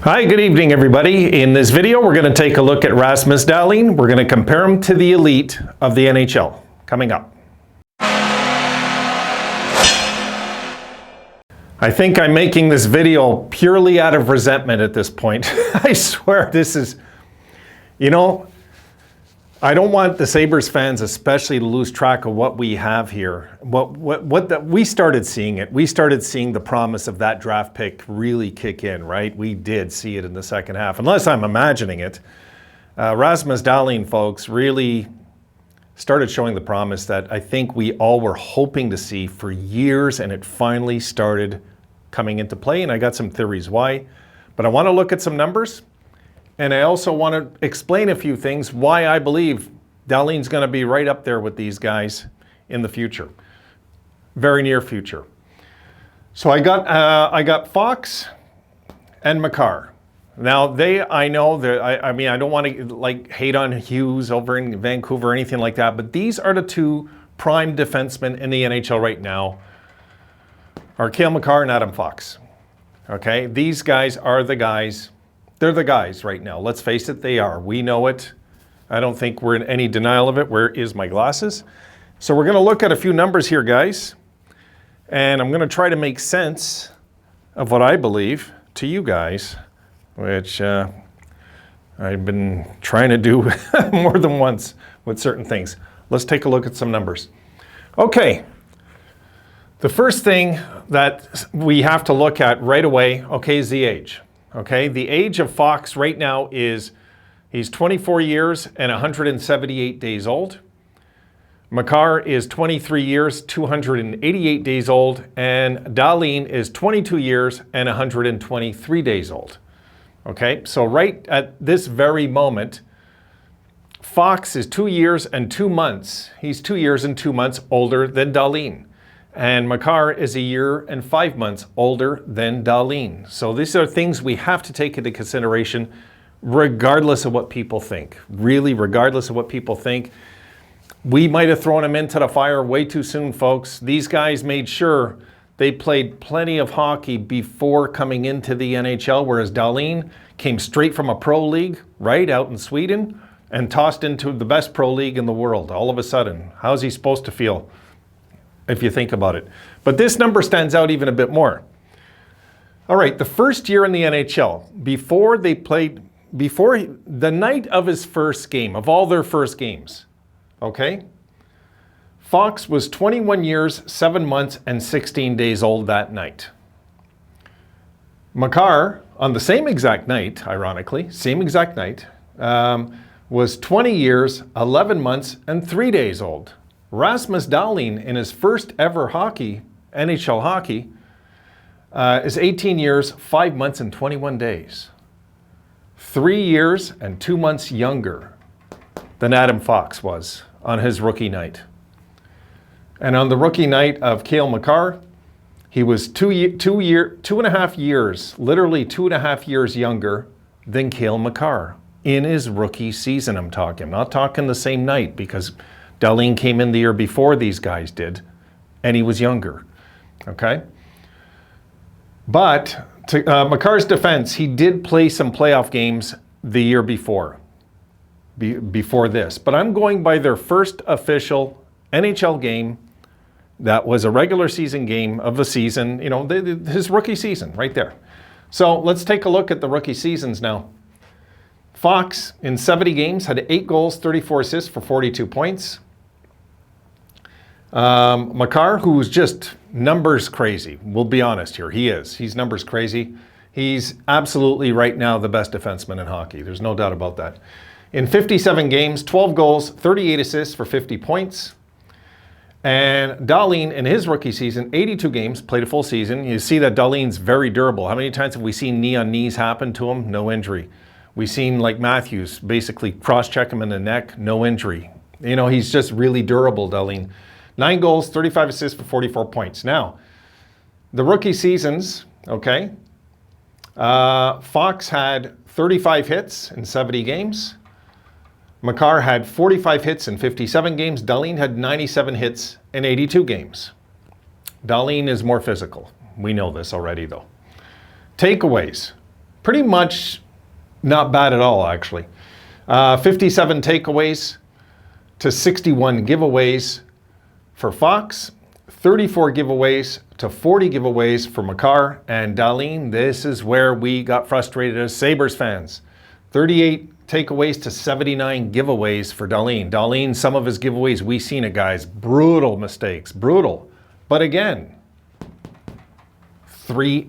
Hi, good evening everybody. In this video we're going to take a look at Rasmus Dahlin. We're going to compare him to the elite of the NHL. Coming up. I think I'm making this video purely out of resentment at this point. I swear this is, I don't want the Sabres fans especially to lose track of what we have here. We started seeing it. We started seeing the promise of that draft pick really kick in, right? We did see it in the second half, unless I'm imagining it. Rasmus Dahlin, folks, really started showing the promise that I think we all were hoping to see for years, and it finally started coming into play, and I got some theories why. But I want to look at some numbers. And I also want to explain a few things why I believe Dahlin's going to be right up there with these guys in the future, very near future. So I got Fox and Makar. Now I know that I don't want to hate on Hughes over in Vancouver or anything like that, but these are the two prime defensemen in the NHL right now, are Cale Makar and Adam Fox. Okay, these guys are the guys. They're the guys right now. Let's face it, they are. We know it. I don't think we're in any denial of it. Where is my glasses? So we're going to look at a few numbers here, guys. And I'm going to try to make sense of what I believe to you guys, which I've been trying to do more than once with certain things. Let's take a look at some numbers. Okay. The first thing that we have to look at right away, okay, is the age. Okay, the age of Fox right now is he's 24 years and 178 days old. Makar is 23 years, 288 days old, and Dahlin is 22 years and 123 days old. Okay, so right at this very moment, Fox is 2 years and 2 months. He's 2 years and 2 months older than Dahlin. And Makar is 1 year and 5 months older than Dahlin. So these are things we have to take into consideration regardless of what people think. Really, regardless of what people think. We might have thrown them into the fire way too soon, folks. These guys made sure they played plenty of hockey before coming into the NHL, whereas Dahlin came straight from a pro league, right, out in Sweden, and tossed into the best pro league in the world all of a sudden. How's he supposed to feel? If you think about it. But this number stands out even a bit more. All right, the first year in the NHL, before the night of his first game, of all their first games, okay, Fox was 21 years, 7 months, and 16 days old that night. Makar, on the same exact night, ironically, same exact night, was 20 years, 11 months, and 3 days old. Rasmus Dahlin, in his first ever NHL hockey, is 18 years, 5 months, and 21 days. 3 years and 2 months younger than Adam Fox was on his rookie night. And on the rookie night of Cale Makar, he was 2.5 years, literally 2.5 years younger than Cale Makar in his rookie season. I'm not talking the same night, because Dahlin came in the year before these guys did, and he was younger, okay? But to Makar's defense, he did play some playoff games the year before this. But I'm going by their first official NHL game that was a regular season game of the season, his rookie season right there. So let's take a look at the rookie seasons now. Fox, in 70 games, had 8 goals, 34 assists for 42 points. Makar, who's just numbers crazy, we'll be honest here, he's numbers crazy. He's absolutely right now the best defenseman in hockey. There's no doubt about that. In 57 games, 12 goals, 38 assists for 50 points. And Dahlin, in his rookie season, 82 games, played a full season. You see that Dahlin's very durable. How many times have we seen knee-on-knees happen to him? No injury. We've seen, like Matthews, basically cross-check him in the neck, no injury. He's just really durable, Dahlin. 9 goals, 35 assists for 44 points. Now, the rookie seasons, okay, Fox had 35 hits in 70 games. Makar had 45 hits in 57 games. Dahlin had 97 hits in 82 games. Dahlin is more physical. We know this already, though. Takeaways. pretty much not bad at all, actually. 57 takeaways to 61 giveaways for Fox, 34 giveaways to 40 giveaways for Makar and Dahlin. This is where we got frustrated as Sabres fans. 38 takeaways to 79 giveaways for Dahlin. Dahlin, some of his giveaways, we seen it, guys. Brutal mistakes, brutal. But again, 3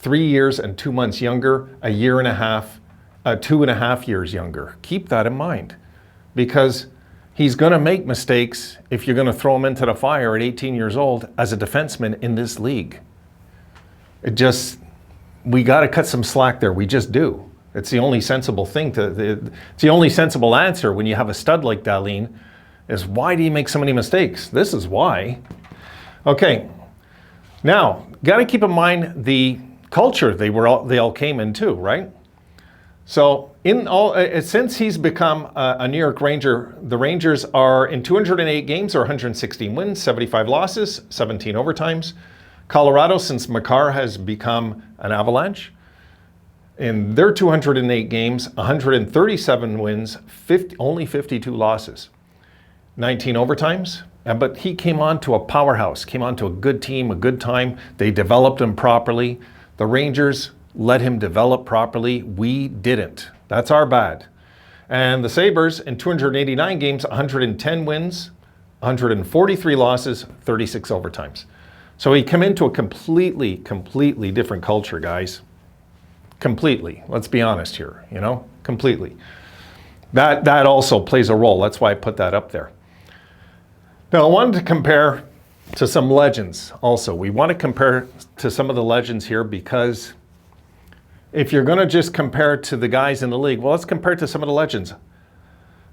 years and 2 months younger, a year and a half, 2.5 years younger. Keep that in mind, because he's going to make mistakes if you're going to throw him into the fire at 18 years old as a defenseman in this league. We got to cut some slack there. We just do. It's the only sensible thing it's the only sensible answer when you have a stud like Dahlin is, why do you make so many mistakes? This is why. Okay. Now, got to keep in mind the culture they all came into, right? So since he's become a New York Ranger, the Rangers are in 208 games or 116 wins, 75 losses, 17 overtimes. Colorado, since Makar has become an Avalanche, in their 208 games, 137 wins, only 52 losses, 19 overtimes. But he came on to a powerhouse, came on to a good team, a good time. They developed him properly. The Rangers let him develop properly. We didn't. That's our bad. And the Sabres, in 289 games, 110 wins, 143 losses, 36 overtimes. So he came into a completely different culture, guys. Completely. Let's be honest here, completely. That also plays a role. That's why I put that up there. Now, I wanted to compare to some legends also. We want to compare to some of the legends here, because if you're going to just compare to the guys in the league, well, let's compare to some of the legends.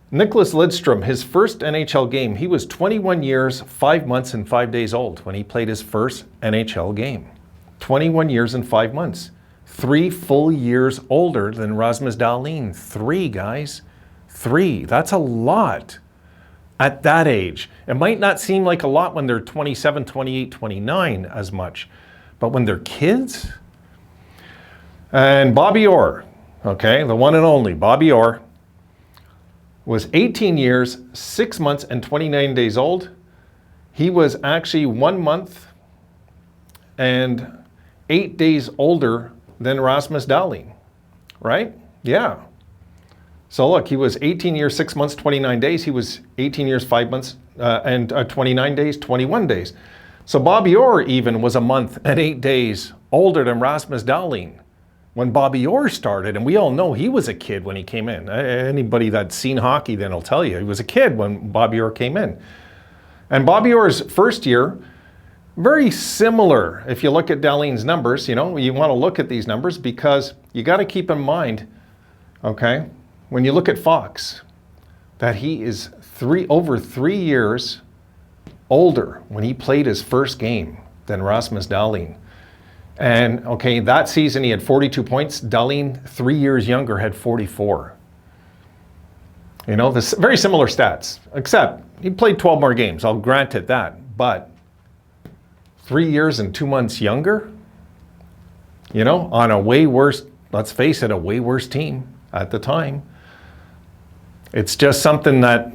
Nicholas Lidstrom, his first NHL game, he was 21 years, 5 months, and 5 days old when he played his first NHL game. 21 years and 5 months. 3 full years older than Rasmus Dahlin. 3, guys. 3. That's a lot at that age. It might not seem like a lot when they're 27, 28, 29 as much, but when they're kids. And Bobby Orr, okay, the one and only Bobby Orr, was 18 years, 6 months, and 29 days old. He was actually 1 month and 8 days older than Rasmus Dahlin, right? Yeah. So look, he was 18 years, 6 months, 29 days. He was 18 years, 5 months, and 29 days, 21 days. So Bobby Orr even was 1 month and 8 days older than Rasmus Dahlin when Bobby Orr started. And we all know he was a kid when he came in. Anybody that's seen hockey then will tell you he was a kid when Bobby Orr came in. And Bobby Orr's first year, very similar. If you look at Dahlin's numbers, you want to look at these numbers, because you got to keep in mind, okay, when you look at Fox, that he is over 3 years older when he played his first game than Rasmus Dahlin. And okay, that season he had 42 points. Dahlin, 3 years younger, had 44. This very similar stats, except he played 12 more games. I'll grant it that, but 3 years and 2 months younger, on a way worse, let's face it, a way worse team at the time. It's just something that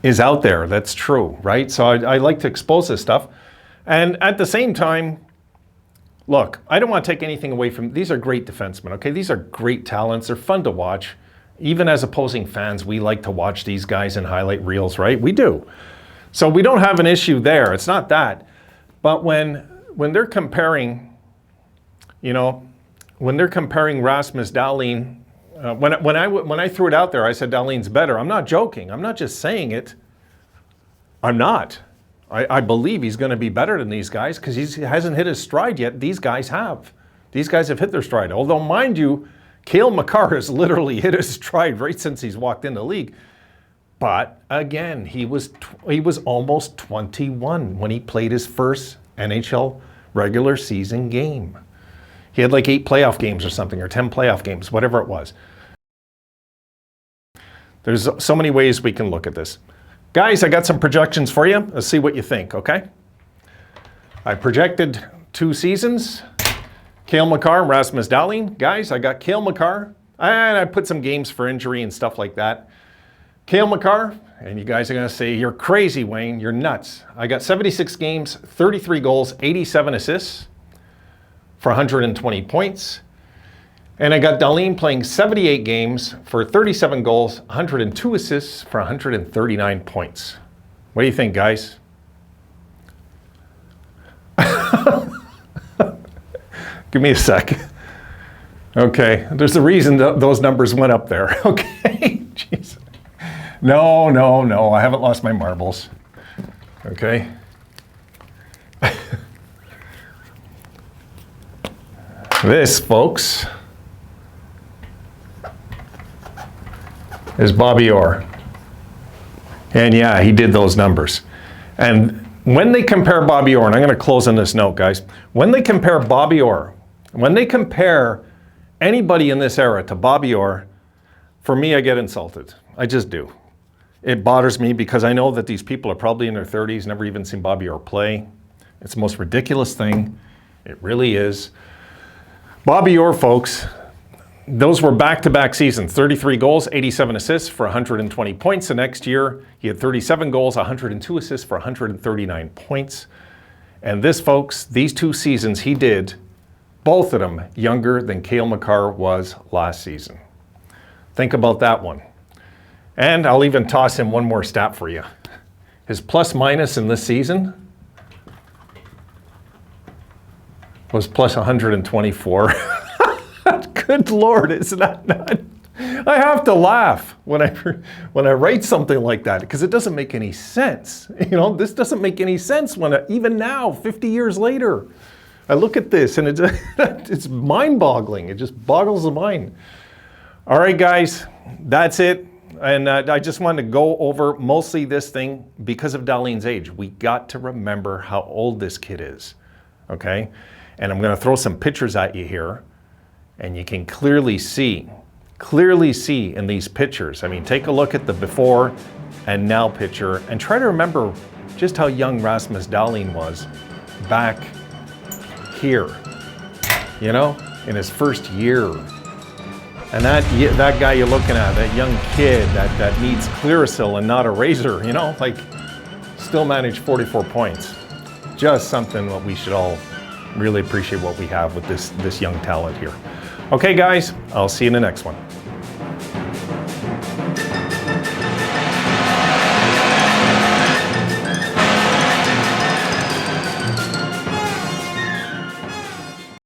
is out there. That's true, right? So I like to expose this stuff. And at the same time, look, I don't want to take anything away from, these are great defensemen, okay? These are great talents. They're fun to watch. Even as opposing fans, we like to watch these guys in highlight reels, right? We do. So we don't have an issue there. It's not that. But when they're comparing, when they're comparing Rasmus Dahlin, when I threw it out there, I said Dahlin's better. I'm not joking. I'm not just saying it. I'm not. I believe he's going to be better than these guys, because he hasn't hit his stride yet. These guys have. These guys have hit their stride. Although, mind you, Cale Makar has literally hit his stride right since he's walked in the league. But again, he was almost 21 when he played his first NHL regular season game. He had like 8 playoff games or something, or 10 playoff games, whatever it was. There's so many ways we can look at this. Guys, I got some projections for you. Let's see what you think, okay? I projected 2 seasons, Cale Makar, Rasmus Dahlin. Guys, I got Cale Makar. And I put some games for injury and stuff like that. Cale Makar, and you guys are going to say, you're crazy, Wayne. You're nuts. I got 76 games, 33 goals, 87 assists for 120 points. And I got Dahlin playing 78 games for 37 goals, 102 assists for 139 points. What do you think, guys? Give me a sec. Okay, there's a reason those numbers went up there. Okay, jeez. No, I haven't lost my marbles. Okay. This, folks, is Bobby Orr. And yeah, he did those numbers. And when they compare Bobby Orr, and I'm going to close on this note, guys. When they compare Bobby Orr, when they compare anybody in this era to Bobby Orr, for me, I get insulted. I just do. It bothers me because I know that these people are probably in their 30s, never even seen Bobby Orr play. It's the most ridiculous thing. It really is. Bobby Orr, folks, those were back-to-back seasons. 33 goals, 87 assists for 120 points. The next year, he had 37 goals, 102 assists for 139 points. And this, folks, these 2 seasons he did, both of them younger than Cale Makar was last season. Think about that one. And I'll even toss in one more stat for you. His plus-minus in this season was plus 124. Good Lord, isn't that not? I have to laugh when I write something like that because it doesn't make any sense. You know, this doesn't make any sense when even now, 50 years later, I look at this and it's mind-boggling. It just boggles the mind. All right, guys, that's it. And I just wanted to go over mostly this thing because of Dahlin's age. We got to remember how old this kid is, okay? And I'm going to throw some pictures at you here, and you can clearly see in these pictures. I mean, take a look at the before and now picture and try to remember just how young Rasmus Dahlin was back here, you know, in his first year. And that guy you're looking at, that young kid that needs Clearasil and not a razor, you know, like still managed 44 points. Just something that we should all really appreciate what we have with this young talent here. Okay, guys, I'll see you in the next one.